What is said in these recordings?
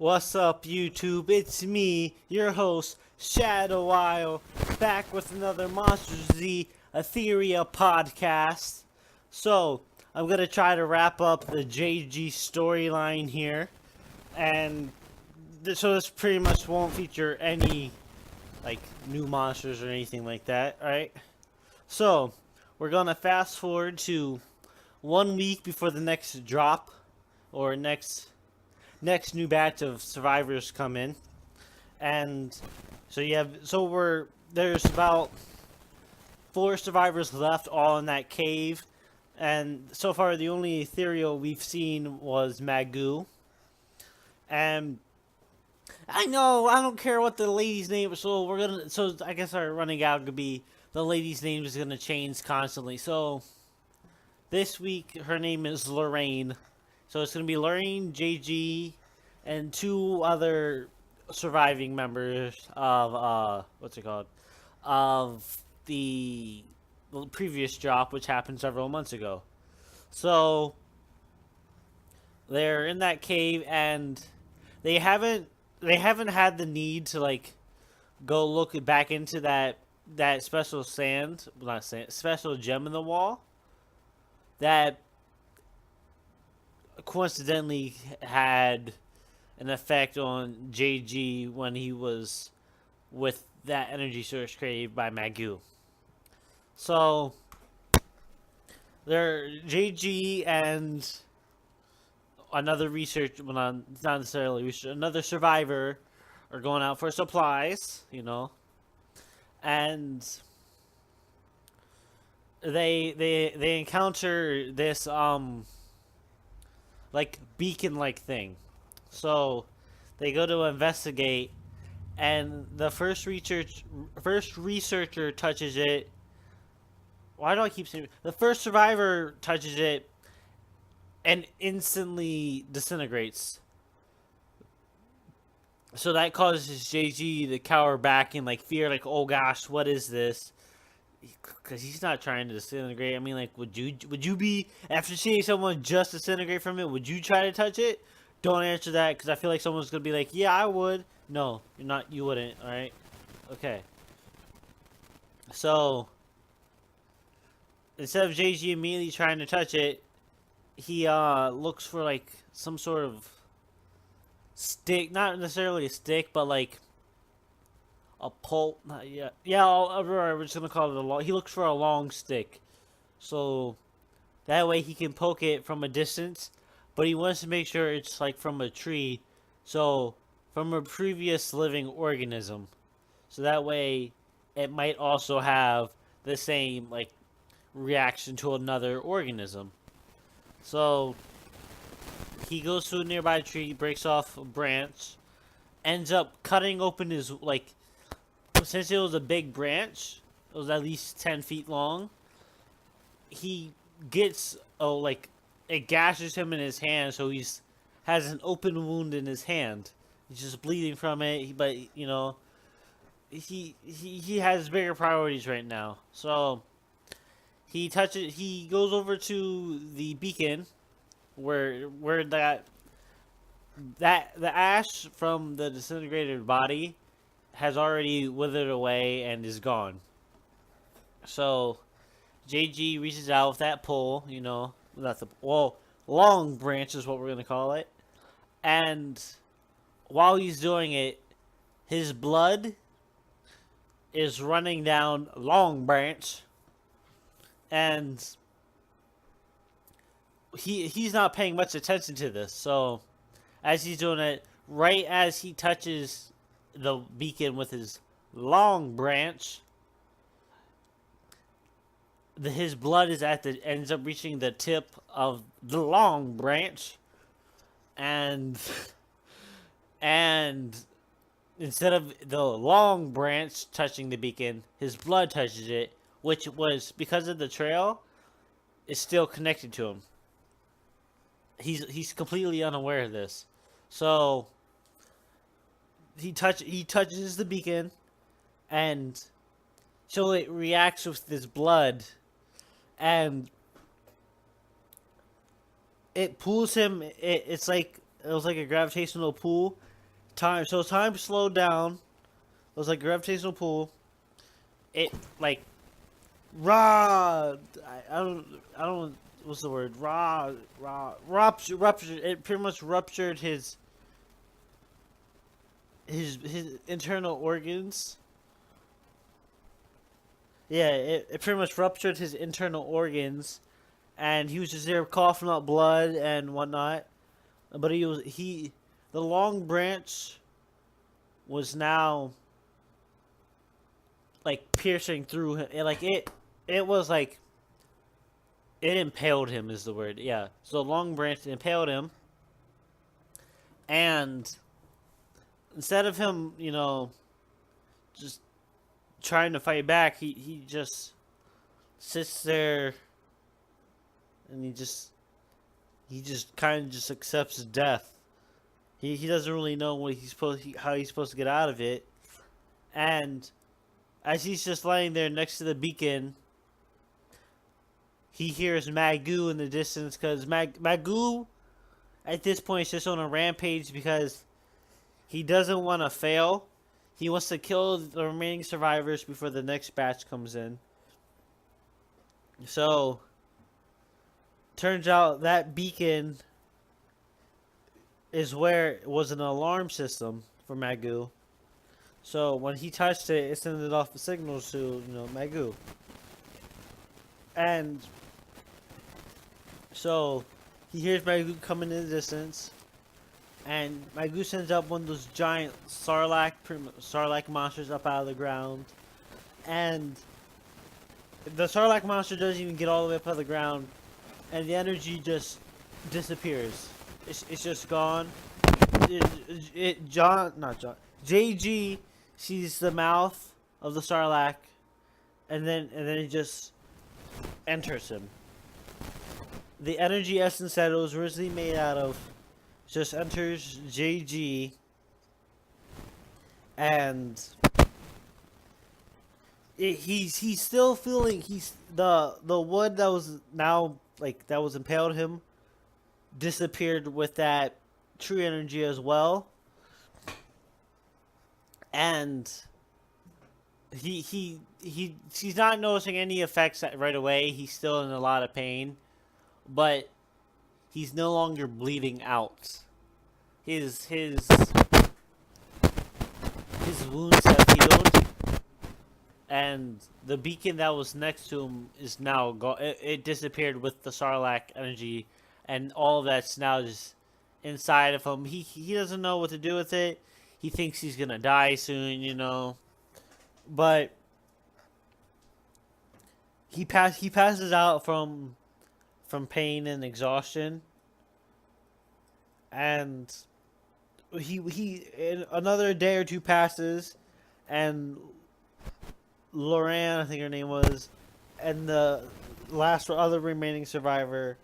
What's up, YouTube? It's me, your host, Shadow Isle, back with another MonsterZ Etheria podcast. So, I'm gonna try to wrap up the JG storyline here, and so this pretty much won't feature any, new monsters or anything like that, alright? So, we're gonna fast forward to 1 week before the next drop, or next new batch of survivors come in, and there's about 4 survivors left, all in that cave, and so far the only ethereal we've seen was Magoo. And I know I don't care what the lady's name is, so I guess our running out could be the lady's name is gonna change constantly. So this week her name is Lorraine. So it's going to be Lorraine, JG, and 2 other surviving members of, of the previous drop, which happened several months ago. So, they're in that cave, and they haven't had the need to, go look back into that special special gem in the wall that coincidentally had an effect on JG when he was with that energy source created by Magoo. So there, JG and another researcher, well, not necessarily researcher, another survivor are going out for supplies, and they encounter this beacon-like thing. So they go to investigate, and the first researcher touches it. Why do I keep saying the first survivor touches it and instantly disintegrates? So that causes JG to cower back in fear, oh gosh, what is this? Because he's not trying to disintegrate. I mean, would you be, after seeing someone just disintegrate from it, would you try to touch it? Don't answer that, because I feel like someone's going to be like, yeah, I would. No, you're not. You wouldn't, alright? Okay. So, instead of JG immediately trying to touch it, he looks for, some sort of stick. Not necessarily a stick, but, a pole, not yet. Yeah, we're just gonna call it a long. He looks for a long stick, so that way he can poke it from a distance. But he wants to make sure it's from a tree, so from a previous living organism, so that way it might also have the same reaction to another organism. So he goes to a nearby tree, breaks off a branch, ends up cutting open his since it was a big branch, it was at least 10 feet long, he gets, it gashes him in his hand, so has an open wound in his hand. He's just bleeding from it, but, he has bigger priorities right now. So, he goes over to the beacon, where the ash from the disintegrated body has already withered away and is gone. So JG reaches out with that pole, long branch is what we're gonna call it. And while he's doing it, his blood is running down long branch, and he's not paying much attention to this. So as he's doing it, right as he touches the beacon with his long branch, his blood ends up reaching the tip of the long branch, and instead of the long branch touching the beacon, his blood touches it, which was, because of the trail, is still connected to him. He's completely unaware of this. So he touches the beacon, and so it reacts with this blood, and it pulls him. It was like a gravitational pull, time slowed down. It was like a gravitational pull. It like I don't what's the word ruptured. It pretty much ruptured his internal organs. Yeah, it pretty much ruptured his internal organs, and he was just there coughing up blood and whatnot. But the long branch was now like piercing through him. It was like it impaled him is the word. Yeah, so the long branch impaled him, and instead of him, just trying to fight back, he just sits there, and he just kind of just accepts death. He doesn't really know how he's supposed to get out of it, and as he's just laying there next to the beacon, he hears Magoo in the distance because Magoo at this point is just on a rampage because he doesn't want to fail. He wants to kill the remaining survivors before the next batch comes in. So, turns out that beacon is where it was an alarm system for Magoo. So when he touched it, it sent off the signals to Magoo. And so he hears Magoo coming in the distance, and Magoo sends up one of those giant Sarlacc monsters up out of the ground, and the Sarlacc monster doesn't even get all the way up out of the ground, and the energy just disappears. It's just gone. JG sees the mouth of the Sarlacc, and then it just enters him. The energy essence that it was originally made out of just enters JG, and he's still feeling the wood that was that was impaled him disappeared with that true energy as well, and he's not noticing any effects right away. He's still in a lot of pain, but he's no longer bleeding out. His wounds have healed, and the beacon that was next to him is now gone. It disappeared with the Sarlacc energy, and all of that's now just inside of him. He doesn't know what to do with it. He thinks he's gonna die soon, but he passes out from pain and exhaustion, and another day or two passes, and Lorraine, I think her name was, and the last other remaining survivor,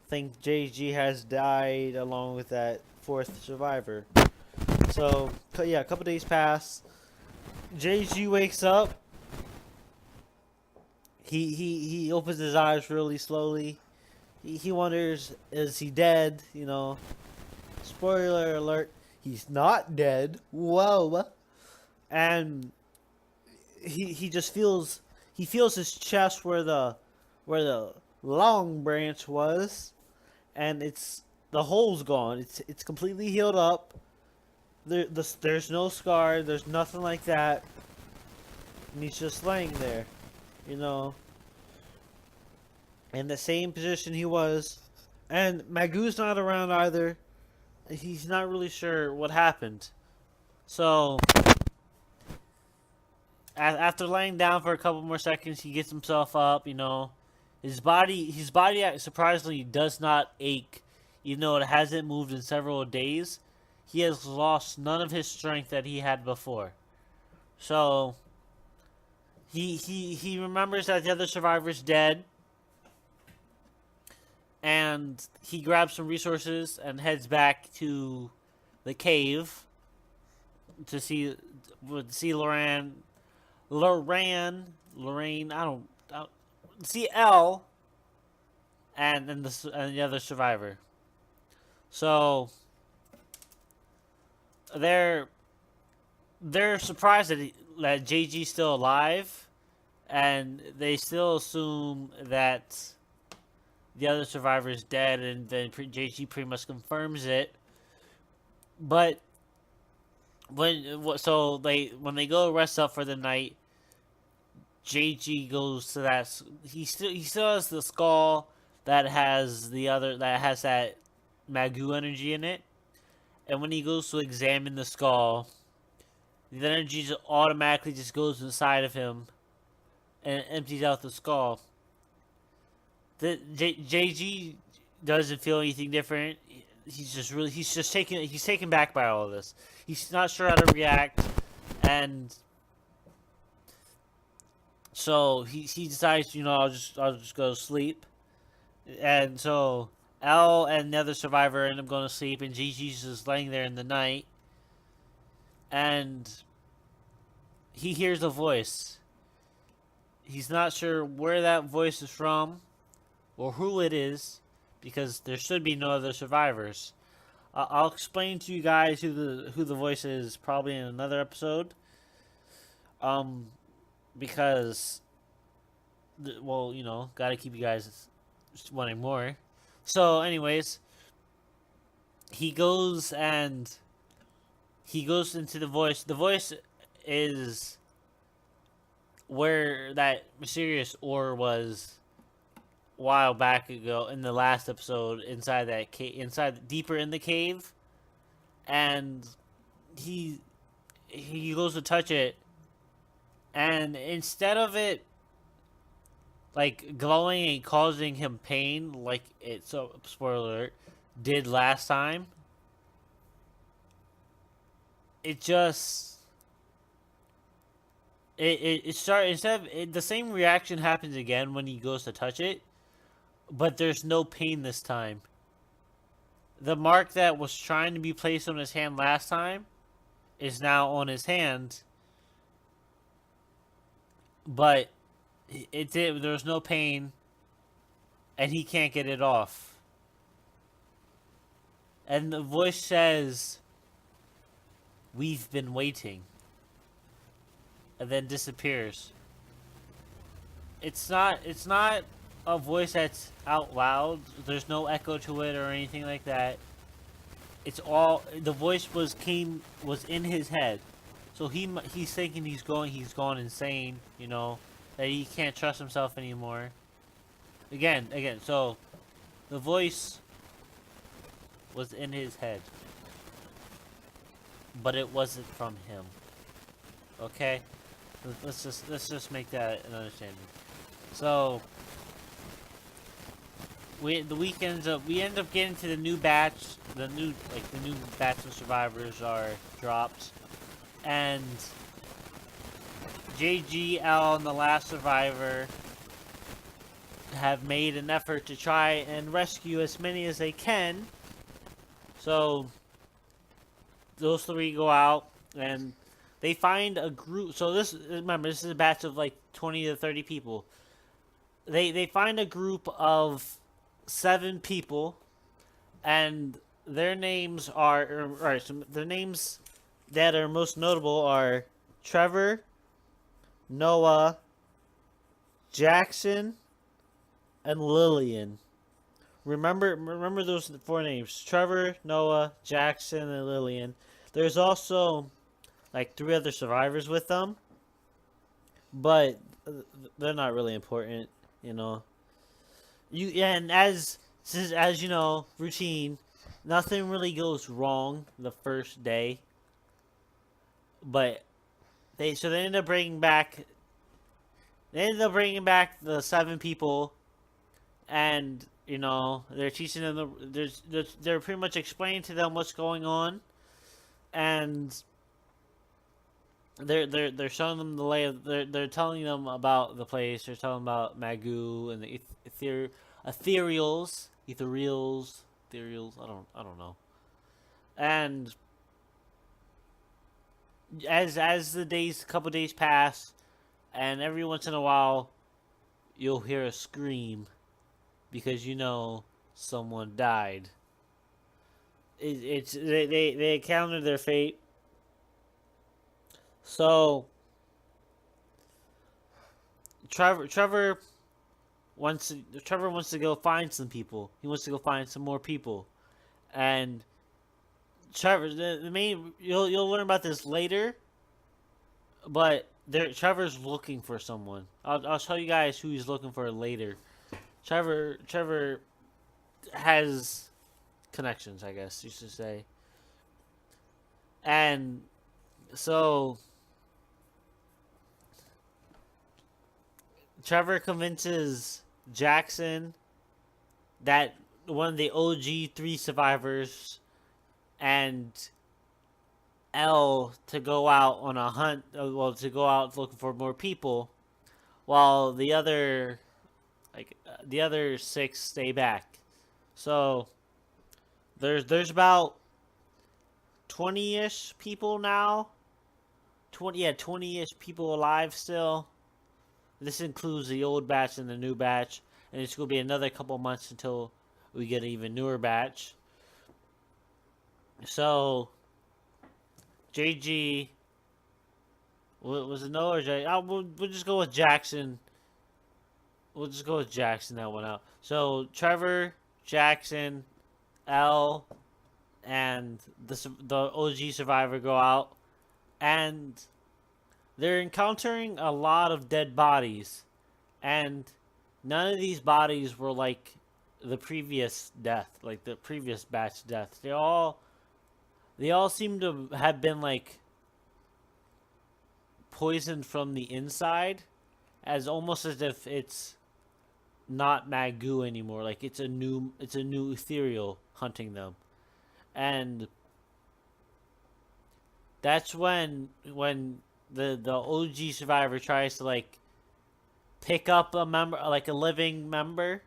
I think JG has died along with that fourth survivor. So yeah, a couple days pass. JG wakes up. He opens his eyes really slowly. He wonders, is he dead? Spoiler alert, he's not dead. Whoa. And he just feels his chest where the long branch was, and the hole's gone. It's completely healed up. There's no scar. There's nothing like that. And he's just laying there, in the same position he was. And Magoo's not around either. He's not really sure what happened. So after laying down for a couple more seconds, he gets himself up. His body surprisingly does not ache, even though it hasn't moved in several days. He has lost none of his strength that he had before. So he remembers that the other survivor's dead, and he grabs some resources and heads back to the cave to see Lorraine. I don't see Elle, and the other survivor. So they're they're surprised that JG's still alive, and they still assume that the other survivor is dead, and then JG pretty much confirms it. But when they go rest up for the night, JG goes to that. He still has the skull that has that Magoo energy in it, and when he goes to examine the skull, the energy just automatically just goes inside of him and empties out the skull. JG doesn't feel anything different. He's taken back by all of this. He's not sure how to react, and so he decides, I'll just go to sleep. And so L and the other survivor end up going to sleep, and Gigi's just laying there in the night, and he hears a voice. He's not sure where that voice is from or who it is, because there should be no other survivors. I'll explain to you guys who the voice is probably in another episode. Because, well, gotta keep you guys wanting more. So, anyways, he goes into the voice. The voice is where that mysterious ore was a while back ago in the last episode, inside that deeper in the cave, and he goes to touch it, and instead of it like glowing and causing him pain like spoiler alert, did last time, it just it started, the same reaction happens again when he goes to touch it, but there's no pain this time. The mark that was trying to be placed on his hand last time is now on his hand, but there was no pain, and he can't get it off. And the voice says, "We've been waiting," and then disappears. It's not a voice that's out loud. There's no echo to it or anything like that. It's all the voice was in his head, so he's thinking he's gone insane. That he can't trust himself anymore. Again. So the voice was in his head, but it wasn't from him. Okay, let's just make that an understanding. So we end up getting to the new batch. The new batch of survivors are dropped, and JGL and the last survivor have made an effort to try and rescue as many as they can. So those three go out and they find a group. So this is a batch of like 20 to 30 people. They find a group of 7 people, and their names are so the names that are most notable are Trevor, Noah, Jackson, and Lillian. Remember those 4 names: Trevor, Noah, Jackson, and Lillian. There's also like 3 other survivors with them, but they're not really important, and as routine, nothing really goes wrong the first day, but they end up bringing back the 7 people, and they're teaching them they're pretty much explaining to them what's going on, and they're showing them the lay of, they're telling them about the place. They're telling them about Magoo and the Ethereals. I don't know. And as the couple days pass, and every once in a while, you'll hear a scream, because someone died. They encounter their fate, So Trevor Trevor wants to go find some people. He wants to go find some more people, and Trevor the main you'll learn about this later, but Trevor's looking for someone. I'll show you guys who he's looking for later. Trevor has connections, I guess you should say, and so Trevor convinces Jackson that one of the OG three survivors and L to go out on a hunt. Well, to go out looking for more people, while the other six stay back. So there's about 20-ish people now. 20-ish people alive still. This includes the old batch and the new batch, and it's going to be another couple months until we get an even newer batch. So, JG, was it Noah or J? We'll just go with Jackson. We'll just go with Jackson that one out. So, Trevor, Jackson, L, and the OG survivor go out, and they're encountering a lot of dead bodies, and none of these bodies were like the previous death, like the previous batch death. They all seem to have been like poisoned from the inside, as almost as if it's not Magoo anymore. Like it's a new ethereal hunting them, and that's when the OG survivor tries to like pick up a member, like a living member,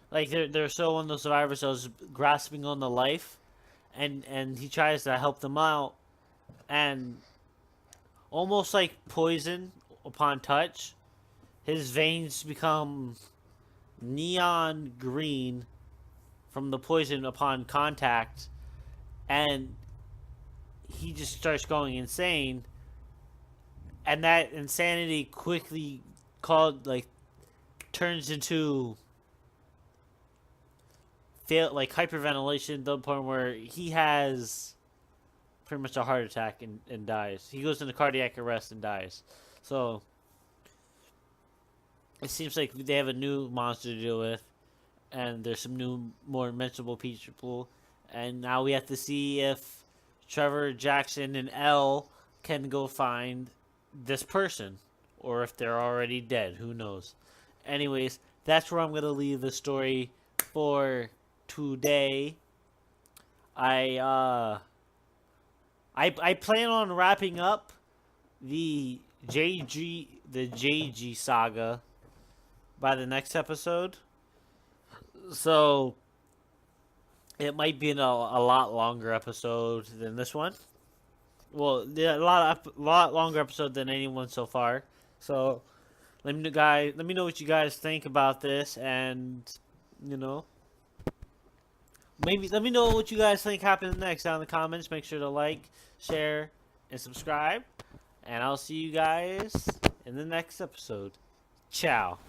like they're so on the survivor cells grasping on the life, and he tries to help them out, and almost like poison upon touch, his veins become neon green from the poison upon contact, and he just starts going insane. And that insanity quickly turns into hyperventilation, to the point where he has pretty much a heart attack and dies. He goes into cardiac arrest and dies. So it seems like they have a new monster to deal with, and there's some new, more mentionable people. And now we have to see if Trevor, Jackson, and L can go find this person, or if they're already dead. Who knows? Anyways, that's where I'm gonna leave the story for today. I plan on wrapping up the JG saga by the next episode, so it might be a lot longer episode than this one. Well, yeah, a lot longer episode than anyone so far. So let me know what you guys think about this, and maybe let me know what you guys think happens next down in the comments. Make sure to like, share, and subscribe, and I'll see you guys in the next episode. Ciao.